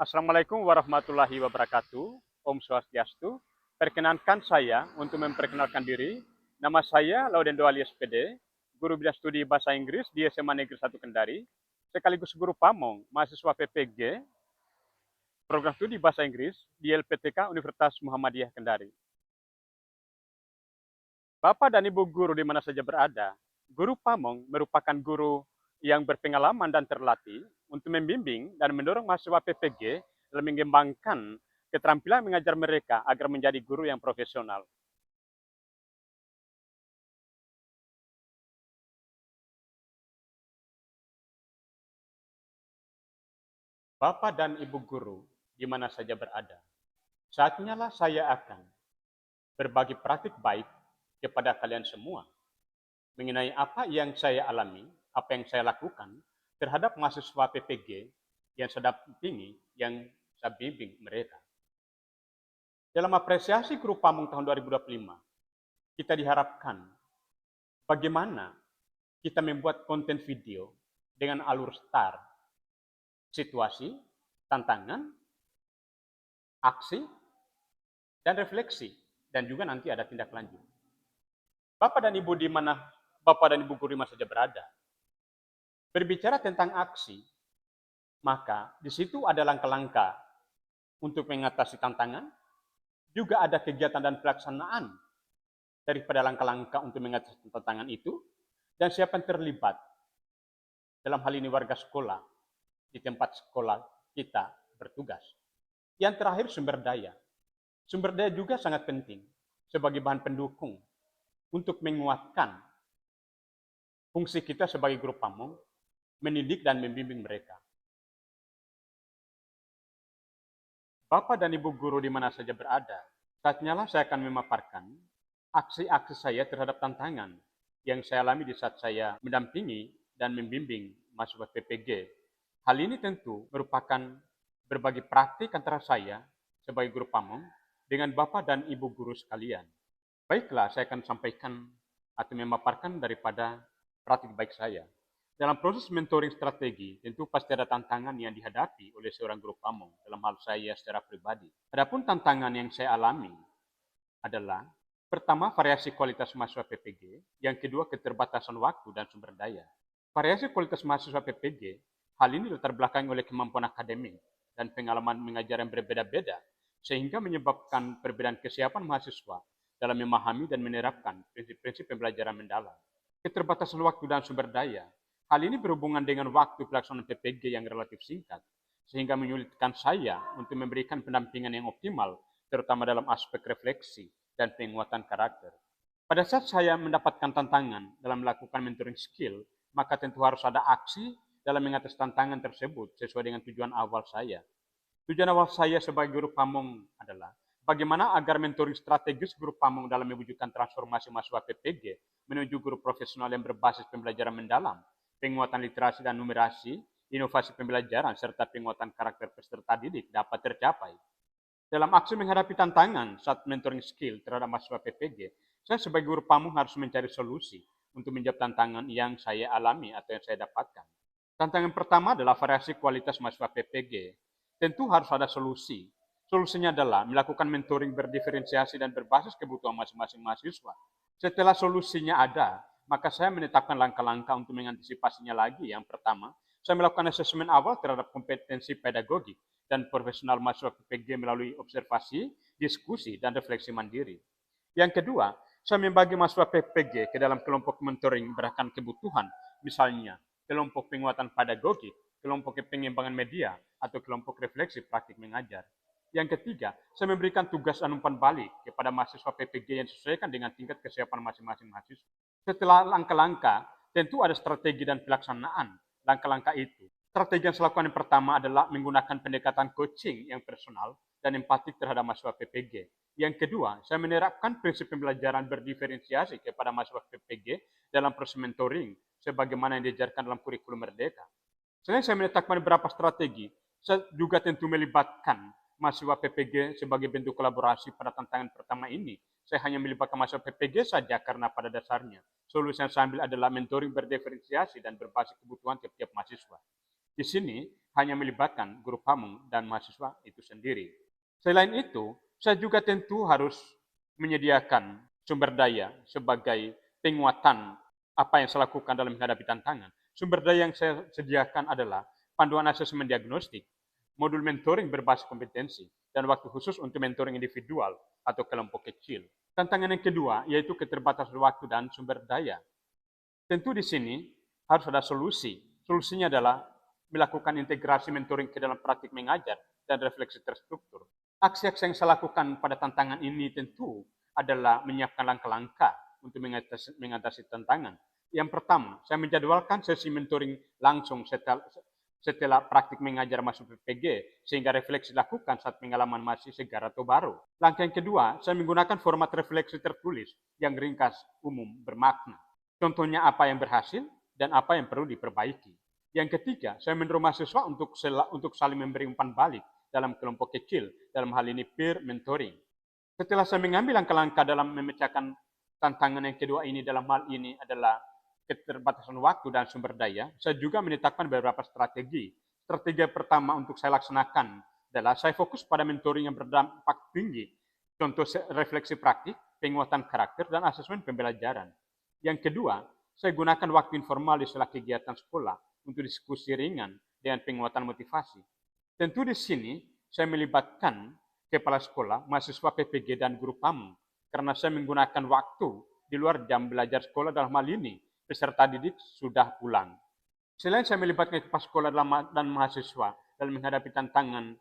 Assalamualaikum warahmatullahi wabarakatuh. Om Swastiastu. Perkenankan saya untuk memperkenalkan diri. Nama saya Laudendo alias PD, guru bidang studi bahasa Inggris di SMA Negeri 1 Kendari, sekaligus guru pamong, mahasiswa PPG, program studi bahasa Inggris di LPTK Universitas Muhammadiyah Kendari. Bapak dan Ibu guru di mana saja berada, guru pamong merupakan guru yang berpengalaman dan terlatih untuk membimbing dan mendorong mahasiswa PPG dalam mengembangkan keterampilan mengajar mereka agar menjadi guru yang profesional. Bapak dan Ibu guru di mana saja berada, saatnya lah saya akan berbagi praktik baik kepada kalian semua mengenai apa yang saya alami, apa yang saya lakukan terhadap mahasiswa PPG yang saya dampingi, yang saya bimbing mereka. Dalam apresiasi guru pamong tahun 2025, kita diharapkan bagaimana kita membuat konten video dengan alur STAR, situasi, tantangan, aksi, dan refleksi, dan juga nanti ada tindak lanjut. Bapak dan Ibu di mana Bapak dan Ibu guru saja berada, berbicara tentang aksi, maka di situ ada langkah-langkah untuk mengatasi tantangan, juga ada kegiatan dan pelaksanaan daripada langkah-langkah untuk mengatasi tantangan itu, dan siapa yang terlibat. Dalam hal ini warga sekolah, di tempat sekolah kita bertugas. Yang terakhir sumber daya. Sumber daya juga sangat penting sebagai bahan pendukung untuk menguatkan fungsi kita sebagai guru pamong, mendidik dan membimbing mereka. Bapak dan Ibu guru di mana saja berada, saatnya lah saya akan memaparkan aksi-aksi saya terhadap tantangan yang saya alami di saat saya mendampingi dan membimbing mahasiswa PPG. Hal ini tentu merupakan berbagi praktik antara saya sebagai guru pamong dengan Bapak dan Ibu guru sekalian. Baiklah, saya akan sampaikan atau memaparkan daripada praktik baik saya. Dalam proses mentoring strategi, tentu pasti ada tantangan yang dihadapi oleh seorang guru pamong dalam hal saya secara pribadi. Adapun tantangan yang saya alami adalah pertama, variasi kualitas mahasiswa PPG, yang kedua, keterbatasan waktu dan sumber daya. Variasi kualitas mahasiswa PPG, hal ini latar belakangi oleh kemampuan akademik dan pengalaman mengajar yang berbeda-beda, sehingga menyebabkan perbedaan kesiapan mahasiswa dalam memahami dan menerapkan prinsip-prinsip pembelajaran mendalam. Keterbatasan waktu dan sumber daya, hal ini berhubungan dengan waktu pelaksanaan PPG yang relatif singkat, sehingga menyulitkan saya untuk memberikan pendampingan yang optimal, terutama dalam aspek refleksi dan penguatan karakter. Pada saat saya mendapatkan tantangan dalam melakukan mentoring skill, maka tentu harus ada aksi dalam mengatasi tantangan tersebut sesuai dengan tujuan awal saya. Tujuan awal saya sebagai guru pamong adalah bagaimana agar mentoring strategis guru pamong dalam mewujudkan transformasi mahasiswa PPG menuju guru profesional yang berbasis pembelajaran mendalam, penguatan literasi dan numerasi, inovasi pembelajaran, serta penguatan karakter peserta didik dapat tercapai. Dalam aksi menghadapi tantangan saat mentoring skill terhadap mahasiswa PPG, saya sebagai guru pamong harus mencari solusi untuk menjawab tantangan yang saya alami atau yang saya dapatkan. Tantangan pertama adalah variasi kualitas mahasiswa PPG. Tentu harus ada solusi. Solusinya adalah melakukan mentoring berdiferensiasi dan berbasis kebutuhan masing-masing mahasiswa. Setelah solusinya ada, maka saya menetapkan langkah-langkah untuk mengantisipasinya lagi. Yang pertama, saya melakukan asesmen awal terhadap kompetensi pedagogik dan profesional mahasiswa PPG melalui observasi, diskusi, dan refleksi mandiri. Yang kedua, saya membagi mahasiswa PPG ke dalam kelompok mentoring berdasarkan kebutuhan, misalnya kelompok penguatan pedagogik, kelompok pengembangan media, atau kelompok refleksi praktik mengajar. Yang ketiga, saya memberikan tugas dan umpan balik kepada mahasiswa PPG yang disesuaikan dengan tingkat kesiapan masing-masing mahasiswa. Setelah langkah-langkah, tentu ada strategi dan pelaksanaan langkah-langkah itu. Strategi yang saya lakukan yang pertama adalah menggunakan pendekatan coaching yang personal dan empatik terhadap mahasiswa PPG. Yang kedua, saya menerapkan prinsip pembelajaran berdiferensiasi kepada mahasiswa PPG dalam proses mentoring, sebagaimana yang diajarkan dalam kurikulum Merdeka. Selain saya menetapkan beberapa strategi, saya juga tentu melibatkan mahasiswa PPG sebagai bentuk kolaborasi pada tantangan pertama ini. Saya hanya melibatkan mahasiswa PPG saja karena pada dasarnya solusi yang saya ambil adalah mentoring berdiferensiasi dan berbasis kebutuhan tiap-tiap mahasiswa. Di sini hanya melibatkan guru pamong dan mahasiswa itu sendiri. Selain itu, saya juga tentu harus menyediakan sumber daya sebagai penguatan apa yang saya lakukan dalam menghadapi tantangan. Sumber daya yang saya sediakan adalah panduan asesmen diagnostik, modul mentoring berbasis kompetensi, dan waktu khusus untuk mentoring individual atau kelompok kecil. Tantangan yang kedua yaitu keterbatasan waktu dan sumber daya. Tentu di sini harus ada solusi. Solusinya adalah melakukan integrasi mentoring ke dalam praktik mengajar dan refleksi terstruktur. Aksi-aksi yang saya lakukan pada tantangan ini tentu adalah menyiapkan langkah-langkah untuk mengatasi tantangan. Yang pertama, saya menjadwalkan sesi mentoring langsung setelah praktik mengajar masuk PPG, sehingga refleksi dilakukan saat pengalaman masih segar atau baru. Langkah yang kedua, saya menggunakan format refleksi tertulis yang ringkas, umum, bermakna. Contohnya apa yang berhasil dan apa yang perlu diperbaiki. Yang ketiga, saya mendorong mahasiswa untuk saling memberi umpan balik dalam kelompok kecil, dalam hal ini peer mentoring. Setelah saya mengambil langkah-langkah dalam memecahkan tantangan yang kedua ini, dalam hal ini adalah keterbatasan waktu dan sumber daya, saya juga menetapkan beberapa strategi. Strategi pertama untuk saya laksanakan adalah saya fokus pada mentoring yang berdampak tinggi. Contoh refleksi praktik, penguatan karakter, dan asesmen pembelajaran. Yang kedua, saya gunakan waktu informal di sela kegiatan sekolah untuk diskusi ringan dengan penguatan motivasi. Tentu di sini saya melibatkan kepala sekolah, mahasiswa PPG, dan guru pamong karena saya menggunakan waktu di luar jam belajar sekolah dalam hal ini peserta didik sudah pulang. Selain saya melibatkan kepala sekolah dan mahasiswa dalam menghadapi tantangan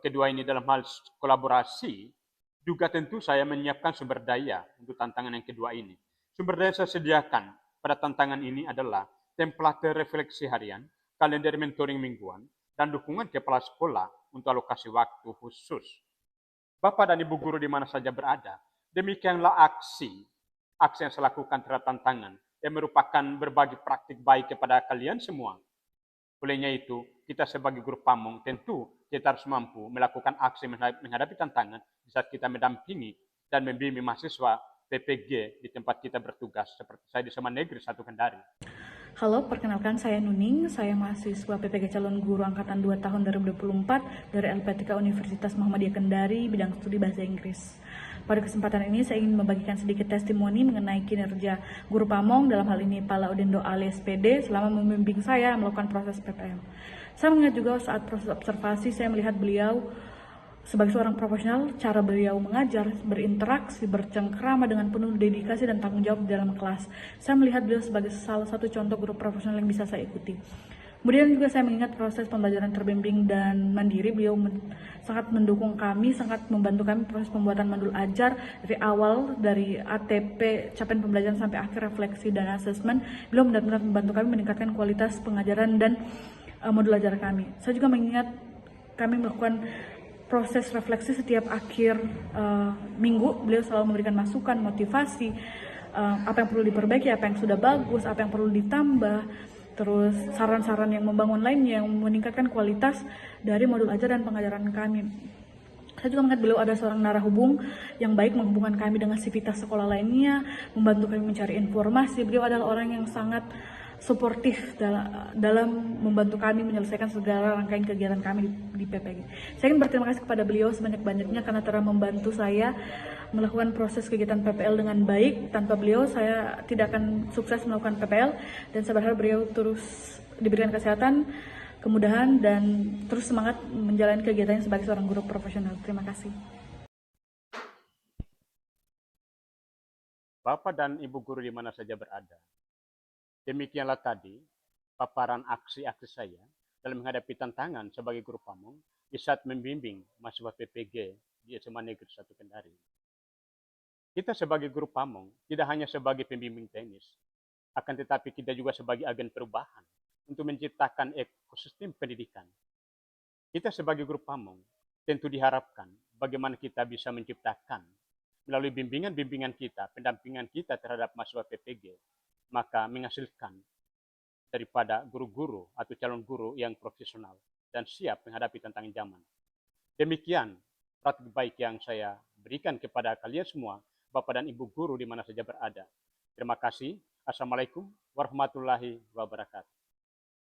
kedua ini dalam hal kolaborasi, juga tentu saya menyiapkan sumber daya untuk tantangan yang kedua ini. Sumber daya saya sediakan pada tantangan ini adalah template refleksi harian, kalender mentoring mingguan, dan dukungan kepala sekolah untuk alokasi waktu khusus. Bapak dan Ibu guru di mana saja berada, demikianlah aksi yang saya lakukan terhadap tantangan yang merupakan berbagi praktik baik kepada kalian semua. Olehnya itu, kita sebagai guru pamong tentu kita harus mampu melakukan aksi menghadapi tantangan di saat kita mendampingi dan membimbing mahasiswa PPG di tempat kita bertugas, seperti saya di SMA Negeri 1 Kendari. Halo, perkenalkan saya Nuning, saya mahasiswa PPG calon guru angkatan 2 tahun 2024 dari LPTK Universitas Muhammadiyah Kendari, bidang studi bahasa Inggris. Pada kesempatan ini saya ingin membagikan sedikit testimoni mengenai kinerja guru pamong, dalam hal ini Pak Laudendo alias PD, selama membimbing saya melakukan proses PPL. Saya mengingat juga saat proses observasi saya melihat beliau sebagai seorang profesional, cara beliau mengajar, berinteraksi, bercengkrama dengan penuh dedikasi dan tanggung jawab di dalam kelas. Saya melihat beliau sebagai salah satu contoh guru profesional yang bisa saya ikuti. Kemudian juga saya mengingat proses pembelajaran terbimbing dan mandiri, beliau sangat mendukung kami, sangat membantu kami proses pembuatan modul ajar dari awal, dari ATP, capaian pembelajaran sampai akhir refleksi dan asesmen. Beliau benar-benar membantu kami meningkatkan kualitas pengajaran dan modul ajar kami. Saya juga mengingat kami melakukan proses refleksi setiap akhir minggu. Beliau selalu memberikan masukan, motivasi, apa yang perlu diperbaiki, apa yang sudah bagus, apa yang perlu ditambah, terus saran-saran yang membangun lainnya yang meningkatkan kualitas dari modul ajar dan pengajaran kami. Saya juga mengingat beliau ada seorang narahubung yang baik, menghubungkan kami dengan sivitas sekolah lainnya, membantu kami mencari informasi. Beliau adalah orang yang sangat suportif dalam membantu kami menyelesaikan segala rangkaian kegiatan kami di PPG. Saya ingin berterima kasih kepada beliau sebanyak-banyaknya karena telah membantu saya melakukan proses kegiatan PPL dengan baik. Tanpa beliau saya tidak akan sukses melakukan PPL, dan saya berharap beliau terus diberikan kesehatan, kemudahan, dan terus semangat menjalani kegiatannya sebagai seorang guru profesional. Terima kasih. Bapak dan Ibu guru di mana saja berada, demikianlah tadi paparan aksi-aksi saya dalam menghadapi tantangan sebagai guru pamong di saat membimbing mahasiswa PPG di SMA Negeri 1 Kendari. Kita sebagai guru pamong tidak hanya sebagai pembimbing teknis, akan tetapi kita juga sebagai agen perubahan untuk menciptakan ekosistem pendidikan. Kita sebagai guru pamong tentu diharapkan bagaimana kita bisa menciptakan melalui bimbingan-bimbingan kita, pendampingan kita terhadap mahasiswa PPG, maka menghasilkan daripada guru-guru atau calon guru yang profesional dan siap menghadapi tantangan zaman. Demikian praktik baik yang saya berikan kepada kalian semua, Bapak dan Ibu guru di mana saja berada. Terima kasih. Assalamualaikum warahmatullahi wabarakatuh.